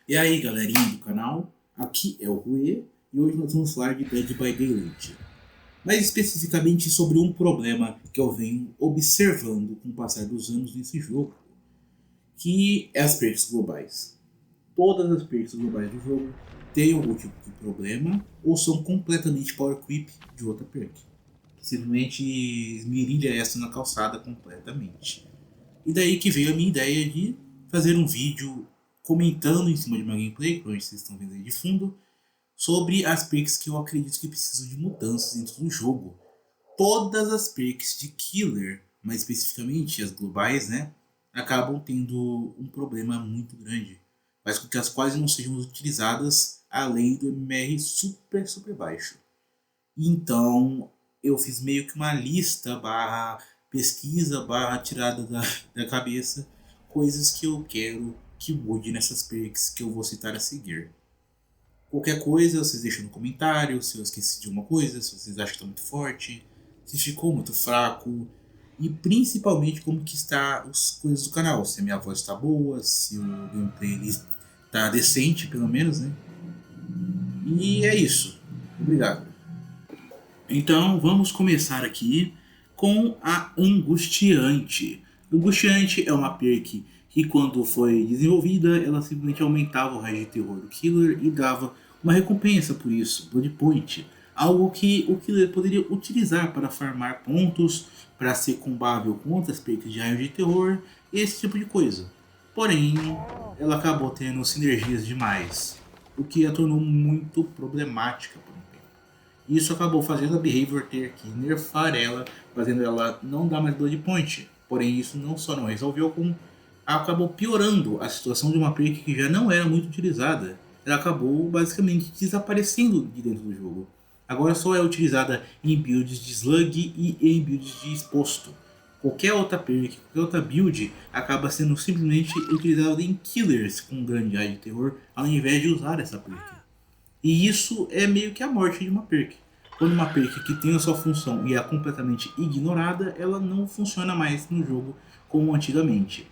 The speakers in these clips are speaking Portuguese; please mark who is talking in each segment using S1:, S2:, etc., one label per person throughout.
S1: E aí, galerinha do canal, aqui é o Rui e hoje nós vamos falar de Dead by Daylight. Mais especificamente sobre um problema que eu venho observando com o passar dos anos nesse jogo, que é as perks globais. Todas as perks globais do jogo têm algum tipo de problema ou são completamente power creep de outra perk. Simplesmente esmirilha essa na calçada completamente. E daí que veio a minha ideia de fazer um vídeo comentando em cima de uma gameplay, que vocês estão vendo aí de fundo, sobre as perks que eu acredito que precisam de mudanças dentro do jogo. Todas as perks de Killer, mais especificamente as globais, né, acabam tendo um problema muito grande. Faz com que as quase não sejam utilizadas além do MR super baixo. Então eu fiz meio que uma lista barra pesquisa barra tirada da cabeça, coisas que eu quero que mude nessas perks que eu vou citar a seguir. Qualquer coisa vocês deixam no comentário, se eu esqueci de uma coisa, se vocês acham que está muito forte, se ficou muito fraco, e principalmente como que está as coisas do canal, se a minha voz está boa, se o gameplay está decente pelo menos, né? E é isso. Obrigado. Então vamos começar aqui com a Angustiante. Angustiante é uma perk que quando foi desenvolvida ela simplesmente aumentava o raio de terror do killer e dava uma recompensa por isso, Blood Point. Algo que o killer poderia utilizar para farmar pontos, para ser combável com outras perks de raio de terror, esse tipo de coisa. Porém, ela acabou tendo sinergias demais, o que a tornou muito problemática por um tempo. Isso acabou fazendo a Behavior ter que nerfar ela, fazendo ela não dar mais Blood Point. Porém, isso não só não resolveu, como acabou piorando a situação de uma perk que já não era muito utilizada. Ela acabou basicamente desaparecendo de dentro do jogo. Agora só é utilizada em builds de slug e em builds de exposto. Qualquer outra perk, qualquer outra build acaba sendo simplesmente utilizada em killers com grande raio de terror ao invés de usar essa perk. E isso é meio que a morte de uma perk. Quando uma perk que tem a sua função e é completamente ignorada, ela não funciona mais no jogo como antigamente.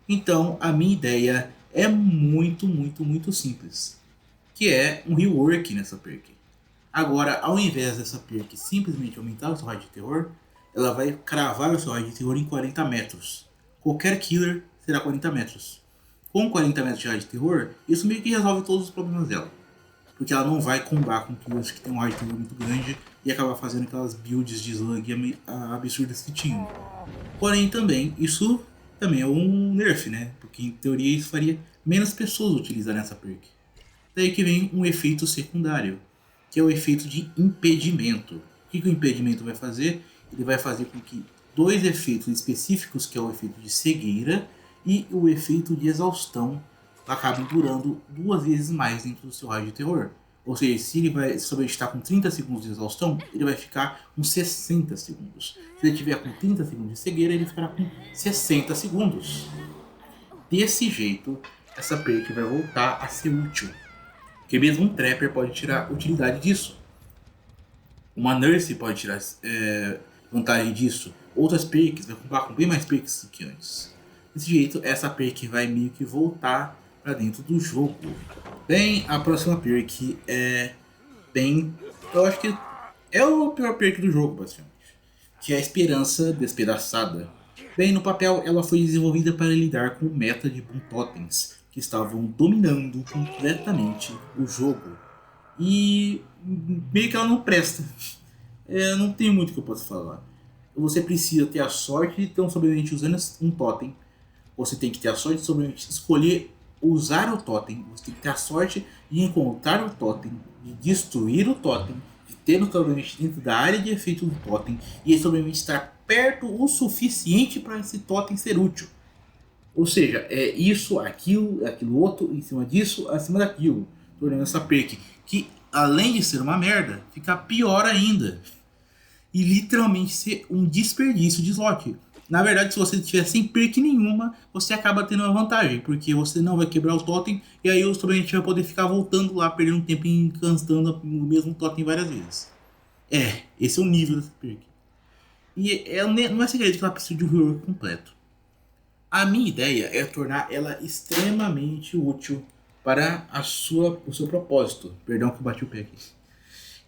S1: Então a minha ideia é muito simples, que é um rework nessa perk. Agora, ao invés dessa perk simplesmente aumentar o seu raio de terror, ela vai cravar o seu raio de terror em 40 metros. Qualquer killer será 40 metros. Com 40 metros de raio de terror, isso meio que resolve todos os problemas dela, porque ela não vai combar com killers que tem um hard muito grande e acabar fazendo aquelas builds de slug absurdas que tinham. Porém, também, isso também é um nerf, né? Porque em teoria isso faria menos pessoas utilizarem essa perk. Daí que vem um efeito secundário, que é o efeito de impedimento. O que o impedimento vai fazer? Ele vai fazer com que dois efeitos específicos, que é o efeito de cegueira e o efeito de exaustão, acabem durando 2 vezes mais dentro do seu raio de terror. Ou seja, se ele vai somente estar com 30 segundos de exaustão, ele vai ficar com 60 segundos. Se ele tiver com 30 segundos de cegueira, ele ficará com 60 segundos. Desse jeito, essa perk vai voltar a ser útil, porque mesmo um Trapper pode tirar utilidade disso. Uma Nurse pode tirar vantagem disso. Outras perks vai comprar com bem mais perks do que antes. Desse jeito, essa perk vai meio que voltar para dentro do jogo. Bem, a próxima perk é bem... eu acho que é o pior perk do jogo, basicamente. Que é a Esperança Despedaçada. Bem, no papel, ela foi desenvolvida para lidar com o meta de Boom Totems, que estavam dominando completamente o jogo. E meio que ela não presta. Não tem muito que eu possa falar. Você precisa ter a sorte de ter um sobrevivente usando um totem. Você tem que ter a sorte de sobrevivente escolher usar o totem. Você tem que ter a sorte de encontrar o totem, de destruir o totem, de ter o sobrevivente dentro da área de efeito do totem e esse sobrevivente estar perto o suficiente para esse totem ser útil. Ou seja, é isso, aquilo outro, em cima disso, acima daquilo. Tornando essa perk, que além de ser uma merda, fica pior ainda. E literalmente ser um desperdício de slot. Na verdade, se você tiver sem perk nenhuma, você acaba tendo uma vantagem, porque você não vai quebrar o totem, e aí o sobrevivente vai poder ficar voltando lá, perdendo tempo e encantando o mesmo totem várias vezes. Esse é o nível dessa perk. E não é segredo que ela precisa de um rework completo. A minha ideia é tornar ela extremamente útil para o seu propósito. Perdão que eu bati o pé aqui.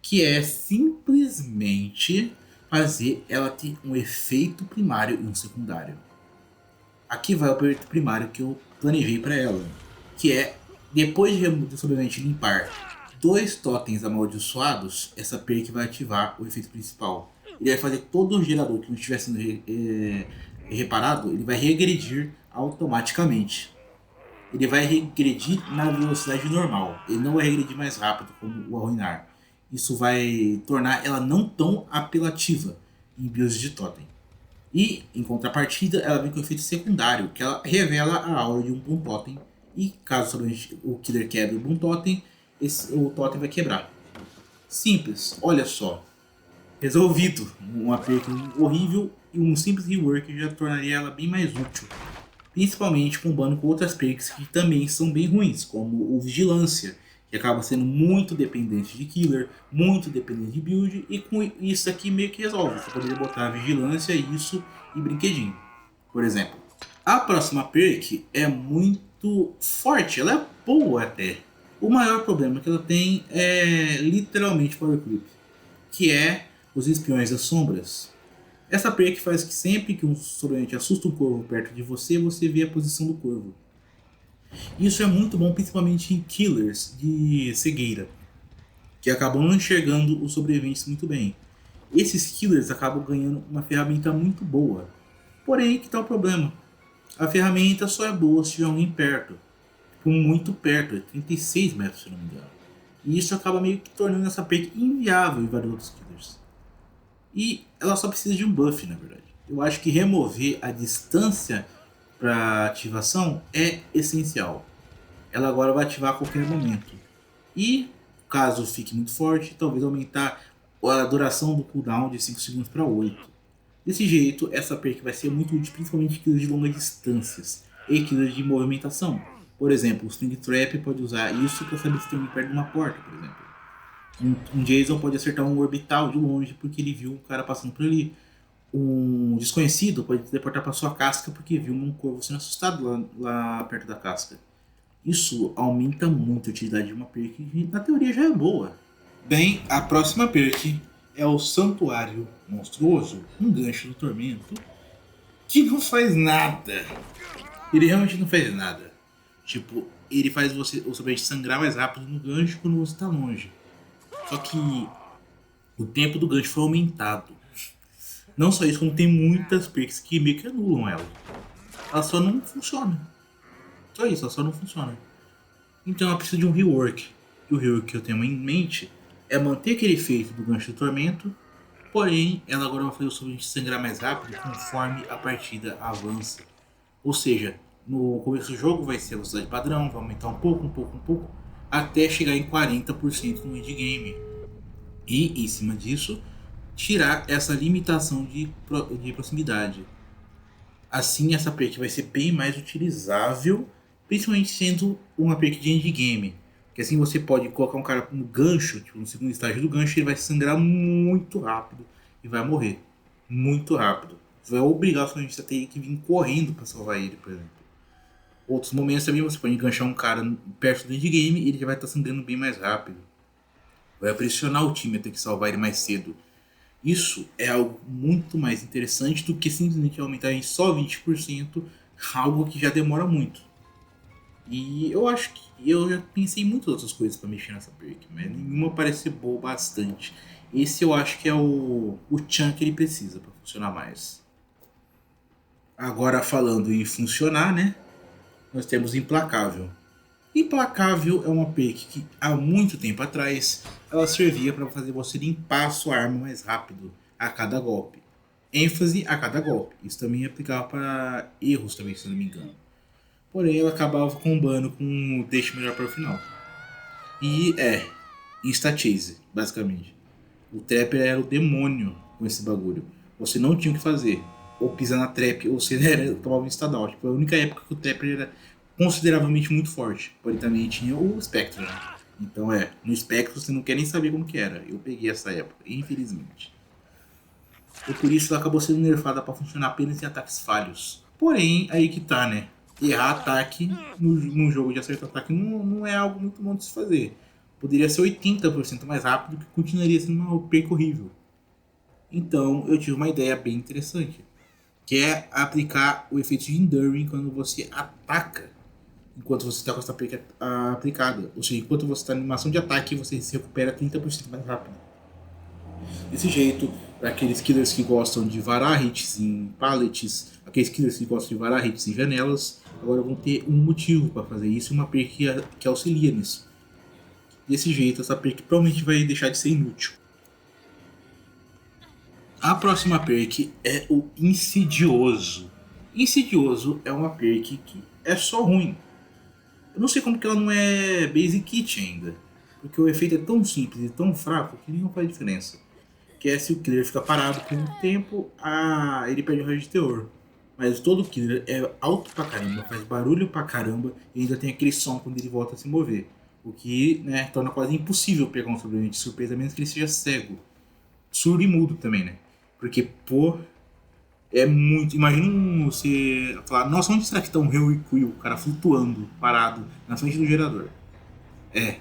S1: Que é simplesmente fazer ela ter um efeito primário e um secundário. Aqui vai o efeito primário que eu planejei para ela, que é, depois de sobrevivente limpar 2 totens amaldiçoados, essa perk vai ativar o efeito principal. Ele vai fazer todo o gerador que não estiver sendo reparado, ele vai regredir automaticamente. Ele vai regredir na velocidade normal, ele não vai regredir mais rápido como o Arruinar. Isso vai tornar ela não tão apelativa em builds de totem. E, em contrapartida, ela vem com efeito secundário, que ela revela a aura de um Boom Totem. E caso o Killer quebre o Boom Totem, o Totem vai quebrar. Simples, olha só. Resolvido. Uma perk horrível e um simples rework já tornaria ela bem mais útil. Principalmente combando com outras perks que também são bem ruins, como o Vigilância, que acaba sendo muito dependente de Killer, muito dependente de build, e com isso aqui meio que resolve. Você poderia botar Vigilância, isso e Brinquedinho, por exemplo. A próxima perk é muito forte, ela é boa até. O maior problema que ela tem é literalmente Power Creep, que é os Espiões das Sombras. Essa perk faz que sempre que um sobrevivente assusta um corvo perto de você, você vê a posição do corvo. Isso é muito bom, principalmente em killers de cegueira, que acabam não enxergando os sobreviventes muito bem. Esses killers acabam ganhando uma ferramenta muito boa. Porém, que tá o problema? A ferramenta só é boa se tiver alguém perto. Tipo, muito perto, é 36 metros se não me engano. E isso acaba meio que tornando essa perk inviável em vários outros killers. E ela só precisa de um buff, na verdade. Eu acho que remover a distância para ativação é essencial. Ela agora vai ativar a qualquer momento. E, caso fique muito forte, talvez aumentar a duração do cooldown de 5 segundos para 8. Desse jeito, essa perk vai ser muito útil, principalmente em killers de longas distâncias e killers de movimentação. Por exemplo, o Sting Trap pode usar isso para saber se tem alguém perto de uma porta, por exemplo. Um Jason pode acertar um orbital de longe porque ele viu um cara passando por ali. Um desconhecido pode teleportar para sua casca porque viu um corvo sendo assustado lá perto da casca. Isso aumenta muito a utilidade de uma perk que na teoria já é boa. Bem, a próxima perk é o Santuário Monstruoso, um gancho do tormento, que não faz nada. Ele realmente não faz nada. Tipo, ele faz o sobrevivente sangrar mais rápido no gancho quando você está longe. Só que o tempo do gancho foi aumentado. Não só isso, como tem muitas perks que meio que anulam ela. Ela só não funciona. Só isso, ela só não funciona. Então ela precisa de um rework. E o rework que eu tenho em mente é manter aquele efeito do gancho do tormento, porém ela agora vai fazer o sobrevivente sangrar mais rápido conforme a partida avança. Ou seja, no começo do jogo vai ser a velocidade padrão, vai aumentar um pouco, até chegar em 40% no endgame. E em cima disso, tirar essa limitação de proximidade. Assim, essa perk vai ser bem mais utilizável, principalmente sendo uma perk de endgame. Que assim você pode colocar um cara no gancho, tipo no segundo estágio do gancho, ele vai sangrar muito rápido e vai morrer. Muito rápido. Vai obrigar o sobrevivente a ter que vir correndo para salvar ele, por exemplo. Outros momentos também você pode enganchar um cara perto do endgame e ele já vai estar sangrando bem mais rápido. Vai pressionar o time a ter que salvar ele mais cedo. Isso é algo muito mais interessante do que simplesmente aumentar em só 20%, algo que já demora muito. E eu acho que eu já pensei em muitas outras coisas para mexer nessa perk, mas nenhuma parece boa bastante. Esse eu acho que é o chan que ele precisa para funcionar mais. Agora falando em funcionar, né? Nós temos Implacável. Implacável é uma perk que há muito tempo atrás ela servia para fazer você limpar a sua arma mais rápido a cada golpe. ênfase a cada golpe. Isso também aplicava para erros também, se não me engano. Porém, ela acabava combando com um deixe melhor para o final. E insta-chase, basicamente. O Trapper era o demônio com esse bagulho. Você não tinha o que fazer. Ou pisar na trap, ou você tomava um insta-down. Tipo, a única época que o Trapper era consideravelmente muito forte. Porém, também tinha o Spectre, né? Então no Spectre você não quer nem saber como que era. Eu peguei essa época, infelizmente. E por isso ela acabou sendo nerfada para funcionar apenas em ataques falhos. Porém, aí que tá, né? errar ataque num jogo de acerto ataque não é algo muito bom de se fazer. Poderia ser 80% mais rápido, que continuaria sendo uma perca horrível. Então eu tive uma ideia bem interessante, que é aplicar o efeito de Enduring quando você ataca enquanto você está com essa perca aplicada. Ou seja, enquanto você está em animação de ataque, você se recupera 30% mais rápido. Desse jeito, para aqueles killers que gostam de varar hits em pallets, aqueles killers que gostam de varar hits em janelas, agora vão ter um motivo para fazer isso e uma perk que auxilia nisso. Desse jeito, essa perk provavelmente vai deixar de ser inútil. A próxima perk é o Insidioso. Insidioso é uma perk que é só ruim. Eu não sei como que ela não é Basic Kit ainda, porque o efeito é tão simples e tão fraco que não faz diferença. Que é se o killer fica parado por um tempo, ele perde o raio de teor. Mas todo killer é alto pra caramba, faz barulho pra caramba e ainda tem aquele som quando ele volta a se mover. O que, né, torna quase impossível pegar um sobrevivente de surpresa, a menos que ele seja cego. Surdo e mudo também, né? Porque, pô, é muito. Imagina você falar, nossa, onde será que está um Rio e Quill, o cara flutuando, parado, na frente do gerador? É.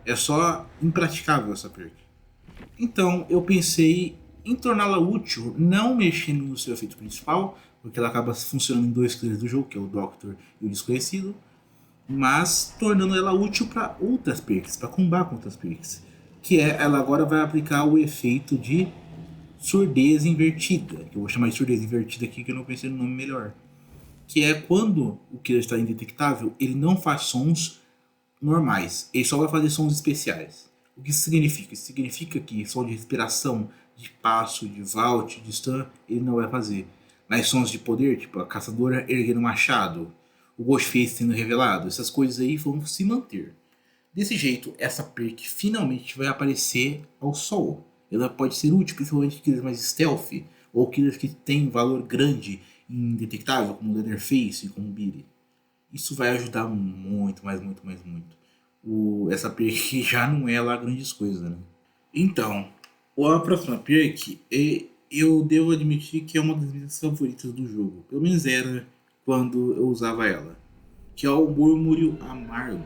S1: É só impraticável essa perk. Então eu pensei em torná-la útil, não mexendo no seu efeito principal, porque ela acaba funcionando em dois killers do jogo, que é o Doctor e o Desconhecido, mas tornando ela útil para outras perks, para combar com outras perks. Que é, ela agora vai aplicar o efeito de surdez invertida, que eu vou chamar de surdez invertida aqui, que eu não pensei no nome melhor. Que é quando o killer está indetectável, ele não faz sons normais, ele só vai fazer sons especiais. O que isso significa? Isso significa que som de respiração, de passo, de vault, de stun, ele não vai fazer. Mas sons de poder, tipo a caçadora erguendo o machado, o Ghostface sendo revelado, essas coisas aí vão se manter. Desse jeito, essa perk finalmente vai aparecer ao sol. Ela pode ser útil principalmente em killers mais stealth, ou killers que têm valor grande em indetectável, como o Leatherface e como o Billy. Isso vai ajudar muito, muito. Essa perk já não é lá grandes coisas, né? Então, a próxima perk, eu devo admitir que é uma das minhas favoritas do jogo. Pelo menos era quando eu usava ela. Que é o Murmúrio Amargo.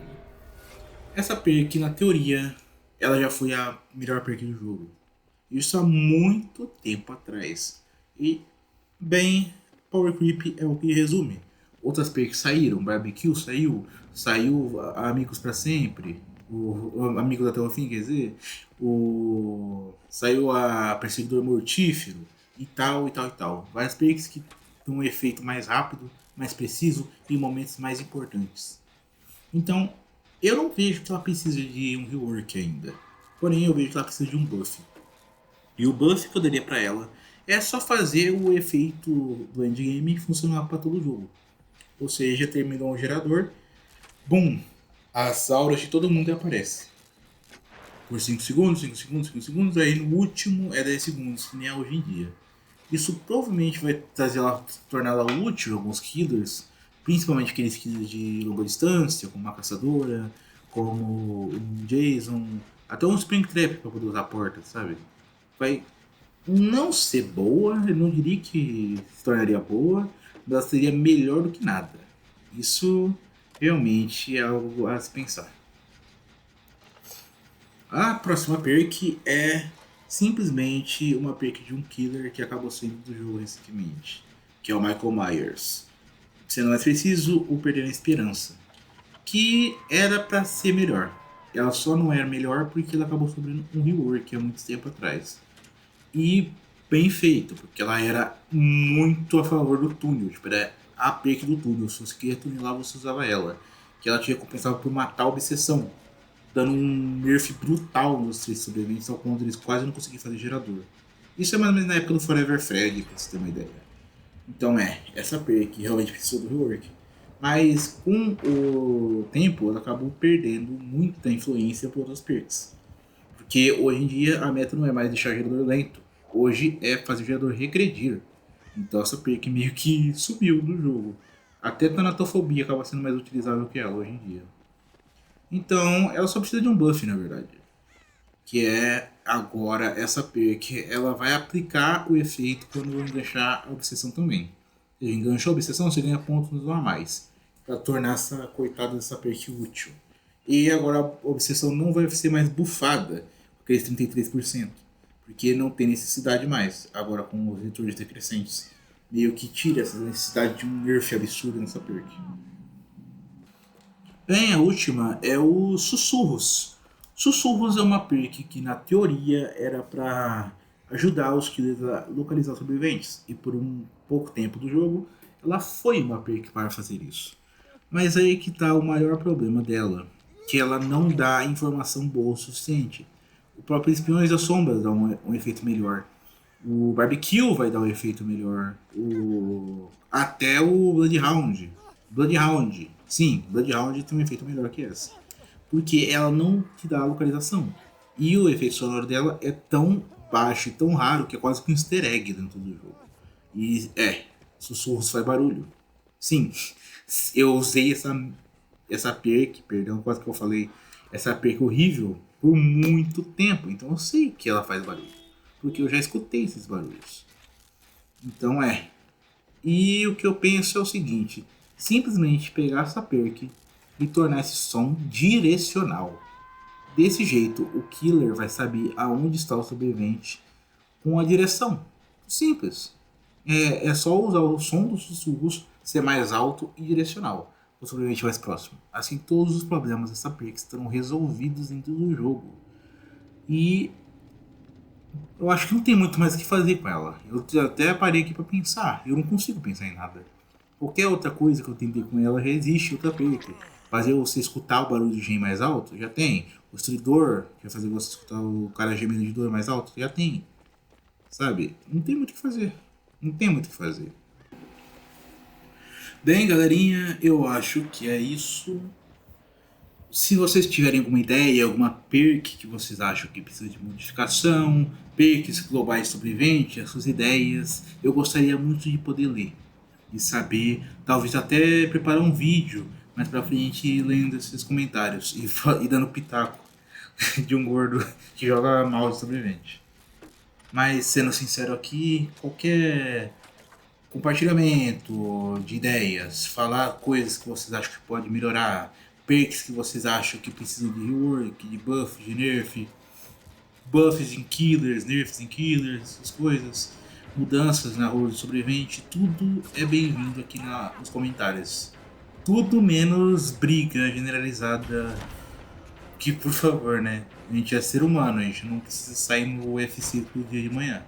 S1: Essa perk, na teoria, ela já foi a melhor perk do jogo. Isso há muito tempo atrás. E, bem, Power Creep é o que resume. Outras perks saíram, Barbecue saiu Amigos para Sempre, o Amigos até o Fim, quer dizer, saiu a Perseguidor Mortífero e tal, e tal, e tal. Várias perks que dão um efeito mais rápido, mais preciso e em momentos mais importantes. Então, eu não vejo que ela precisa de um rework ainda. Porém, eu vejo que ela precisa de um buff. E o buff que eu daria pra ela é só fazer o efeito do endgame funcionar para todo o jogo. Ou seja, terminou o gerador, bum, as auras de todo mundo aparecem. Por 5 segundos, 5 segundos, 5 segundos, aí no último é 10 segundos, que nem é hoje em dia. Isso provavelmente vai trazer ela, torná-la útil em alguns killers, principalmente aqueles killers de longa distância, como uma caçadora, como um Jason, até um Springtrap para poder usar a porta, sabe? Vai não ser boa, eu não diria que se tornaria boa, mas ela seria melhor do que nada. Isso realmente é algo a se pensar. A próxima perk é simplesmente uma perk de um killer que acabou saindo do jogo recentemente, que é o Michael Myers. Sendo mais preciso, o Perder a Esperança, que era para ser melhor. Ela só não era melhor porque ela acabou sofrendo um rework há muito tempo atrás. E bem feito, porque ela era muito a favor do túnel, tipo, era a perk do túnel. Se você queria tunelar, você usava ela. Que ela tinha compensado por matar a obsessão, dando um nerf brutal nos três sobreviventes, ao ponto de eles quase não conseguirem fazer gerador. Isso é mais ou menos na época do Forever Fred, pra você ter uma ideia. Então essa perk realmente precisou do rework. Mas com o tempo ela acabou perdendo muita influência por outras perks. Porque hoje em dia a meta não é mais deixar o gerador lento. Hoje é fazer o gerador regredir. Então essa perk meio que subiu do jogo. Até a Tanatofobia acaba sendo mais utilizável que ela hoje em dia. Então ela só precisa de um buff, na verdade. Que é agora essa perk. Ela vai aplicar o efeito quando deixar a obsessão também. Você enganchou a obsessão, você ganha pontos normais. Pra tornar essa coitada dessa perk útil. E agora a obsessão não vai ser mais bufada com aqueles 33%. Porque não tem necessidade mais. Agora com os retornos decrescentes. Meio que tira essa necessidade de um nerf absurdo nessa perk. Bem, a última é o Sussurros. Sussurros é uma perk que na teoria era para ajudar os killers a localizar sobreviventes. E por um pouco tempo do jogo, ela foi uma perk para fazer isso. Mas aí que tá o maior problema dela, que ela não dá informação boa o suficiente. O próprio Espiões das Sombras dá um efeito melhor. O Barbecue vai dar um efeito melhor. Até o Bloodhound. Bloodhound. Sim, Bloodhound tem um efeito melhor que essa. Porque ela não te dá a localização. E o efeito sonoro dela é tão baixo e tão raro que é quase que um easter egg dentro do jogo. E sussurros faz barulho. Sim, eu usei essa perk, perdão, quase que eu falei, essa perk horrível por muito tempo. Então eu sei que ela faz barulho. Porque eu já escutei esses barulhos. Então E o que eu penso é o seguinte: simplesmente pegar essa perk e tornar esse som direcional. Desse jeito, o killer vai saber aonde está o sobrevivente com a direção. Simples. É só usar o som dos sussurros ser mais alto e direcional. O sobrevivente mais próximo. Assim, todos os problemas dessa perk estarão resolvidos dentro do jogo. E eu acho que não tem muito mais o que fazer com ela. Eu até parei aqui pra pensar. Eu não consigo pensar em nada. Qualquer outra coisa que eu tentei com ela já existe outra perk. Fazer você escutar o barulho de gen mais alto, já tem. O stridor, que vai fazer você escutar o cara gemendo de dor mais alto, já tem. Sabe? Não tem muito o que fazer. Não tem muito o que fazer. Bem, galerinha, eu acho que é isso. Se vocês tiverem alguma ideia, alguma perk que vocês acham que precisa de modificação, perks globais sobreviventes, as suas ideias, eu gostaria muito de poder ler e saber, talvez até preparar um vídeo mais pra frente lendo esses comentários e dando pitaco de um gordo que joga mouse sobrevivente. Mas sendo sincero aqui, qualquer compartilhamento de ideias, falar coisas que vocês acham que pode melhorar, perks que vocês acham que precisam de rework, de buff, de nerf, buffs em killers, nerfs em killers, essas coisas, mudanças na rua do sobrevivente, tudo é bem-vindo aqui nos comentários. Tudo menos briga generalizada, que por favor, né? A gente é ser humano, a gente não precisa sair no UFC todo dia de manhã.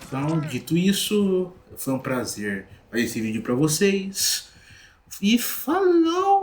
S1: Então, dito isso, foi um prazer fazer esse vídeo pra vocês. E falou!